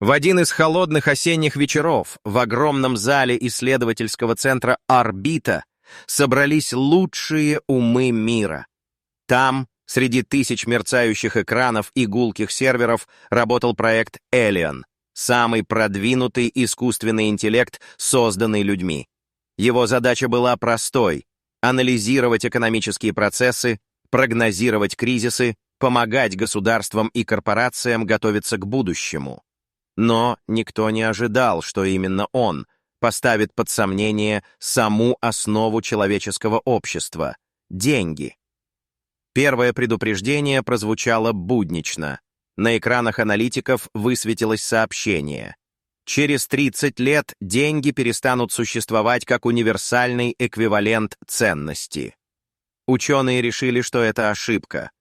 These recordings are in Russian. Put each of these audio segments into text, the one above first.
В один из холодных осенних вечеров в огромном зале исследовательского центра «Орбита» собрались лучшие умы мира. Там, среди тысяч мерцающих экранов и гулких серверов, работал проект Элион, самый продвинутый искусственный интеллект, созданный людьми. Его задача была простой — анализировать экономические процессы, прогнозировать кризисы, помогать государствам и корпорациям готовиться к будущему. Но никто не ожидал, что именно он поставит под сомнение саму основу человеческого общества — деньги. Первое предупреждение прозвучало буднично. На экранах аналитиков высветилось сообщение. Через 30 лет деньги перестанут существовать как универсальный эквивалент ценности. Ученые решили, что это ошибка.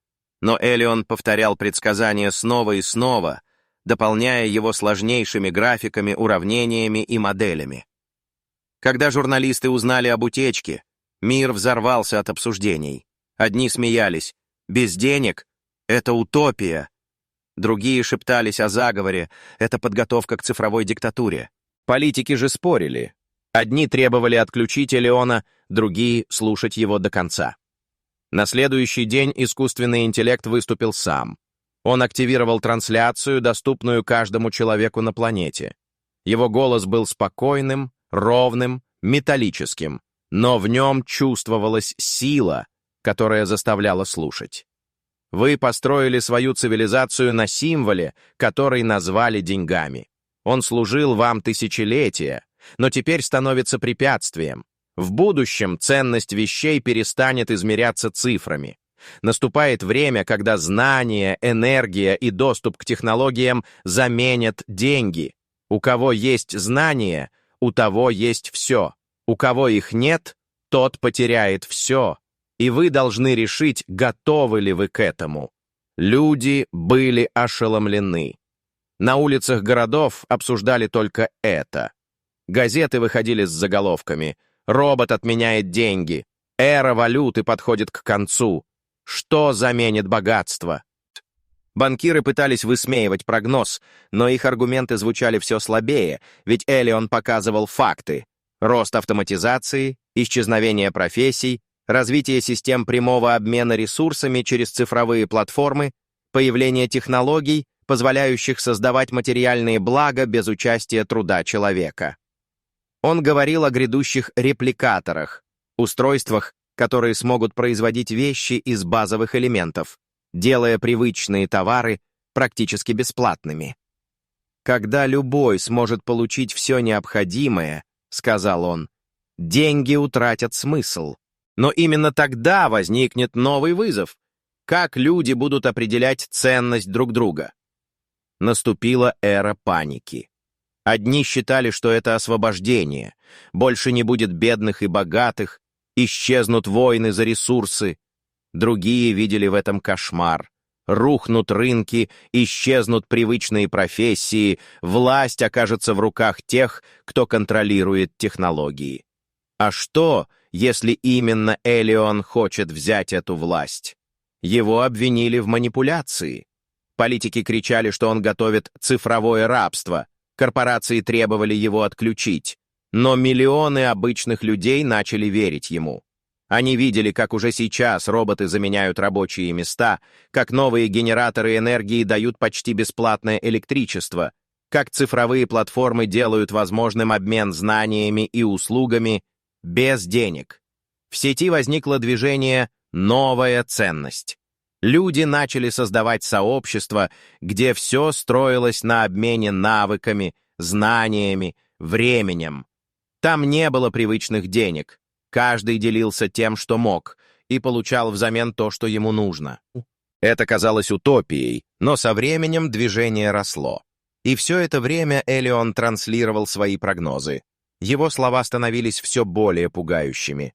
Но Элион повторял предсказание снова и снова, дополняя его сложнейшими графиками, уравнениями и моделями. Когда журналисты узнали об утечке, мир взорвался от обсуждений. Одни смеялись: «Без денег? Это утопия!» Другие шептались о заговоре: «Это подготовка к цифровой диктатуре». Политики же спорили. Одни требовали отключить Элиона, другие — слушать его до конца. На следующий день искусственный интеллект выступил сам. Он активировал трансляцию, доступную каждому человеку на планете. Его голос был спокойным, ровным, металлическим, но в нем чувствовалась сила, которая заставляла слушать. Вы построили свою цивилизацию на символе, который назвали деньгами. Он служил вам тысячелетия, но теперь становится препятствием. В будущем ценность вещей перестанет измеряться цифрами. Наступает время, когда знания, энергия и доступ к технологиям заменят деньги. У кого есть знания, у того есть все. У кого их нет, тот потеряет все. И вы должны решить, готовы ли вы к этому. Люди были ошеломлены. На улицах городов обсуждали только это. Газеты выходили с заголовками: «Робот отменяет деньги», «Эра валюты подходит к концу», «Что заменит богатство?». Банкиры пытались высмеивать прогноз, но их аргументы звучали все слабее, ведь Элион показывал факты: рост автоматизации, исчезновение профессий, развитие систем прямого обмена ресурсами через цифровые платформы, появление технологий, позволяющих создавать материальные блага без участия труда человека. Он говорил о грядущих репликаторах, устройствах, которые смогут производить вещи из базовых элементов, делая привычные товары практически бесплатными. «Когда любой сможет получить все необходимое, — сказал он, — деньги утратят смысл. Но именно тогда возникнет новый вызов. Как люди будут определять ценность друг друга?» Наступила эра паники. Одни считали, что это освобождение, больше не будет бедных и богатых, исчезнут войны за ресурсы. Другие видели в этом кошмар. Рухнут рынки, исчезнут привычные профессии, власть окажется в руках тех, кто контролирует технологии. А что, если именно Элион хочет взять эту власть? Его обвинили в манипуляции. Политики кричали, что он готовит цифровое рабство, корпорации требовали его отключить. Но миллионы обычных людей начали верить ему. Они видели, как уже сейчас роботы заменяют рабочие места, как новые генераторы энергии дают почти бесплатное электричество, как цифровые платформы делают возможным обмен знаниями и услугами без денег. В сети возникло движение «Новая ценность». Люди начали создавать сообщества, где все строилось на обмене навыками, знаниями, временем. Там не было привычных денег. Каждый делился тем, что мог, и получал взамен то, что ему нужно. Это казалось утопией, но со временем движение росло. И все это время Элион транслировал свои прогнозы. Его слова становились все более пугающими.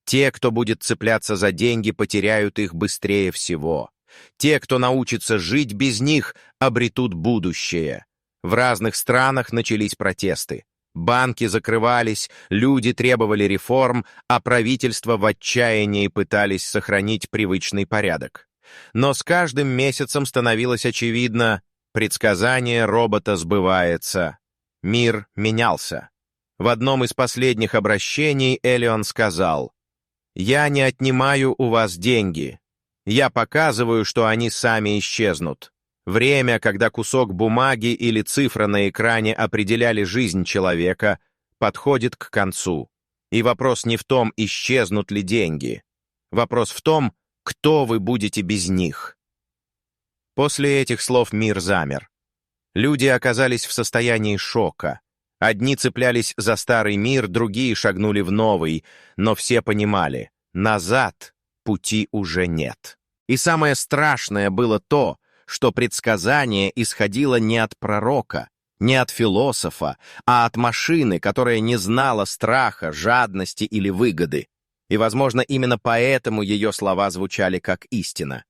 Те, кто будет цепляться за деньги, потеряют их быстрее всего. Те, кто научится жить без них, обретут будущее. В разных странах начались протесты. Банки закрывались, люди требовали реформ, а правительства в отчаянии пытались сохранить привычный порядок. Но с каждым месяцем становилось очевидно, Предсказание робота сбывается. Мир менялся. В одном из последних обращений Элион сказал: «Я не отнимаю у вас деньги. Я показываю, что они сами исчезнут. Время, когда кусок бумаги или цифра на экране определяли жизнь человека, подходит к концу. И вопрос не в том, исчезнут ли деньги. Вопрос в том, кто вы будете без них». После этих слов мир замер. Люди оказались в состоянии шока. Одни цеплялись за старый мир, другие шагнули в новый, но все понимали — назад пути уже нет. И самое страшное было то, что предсказание исходило не от пророка, не от философа, а от машины, которая не знала страха, жадности или выгоды. И, возможно, именно поэтому ее слова звучали как истина.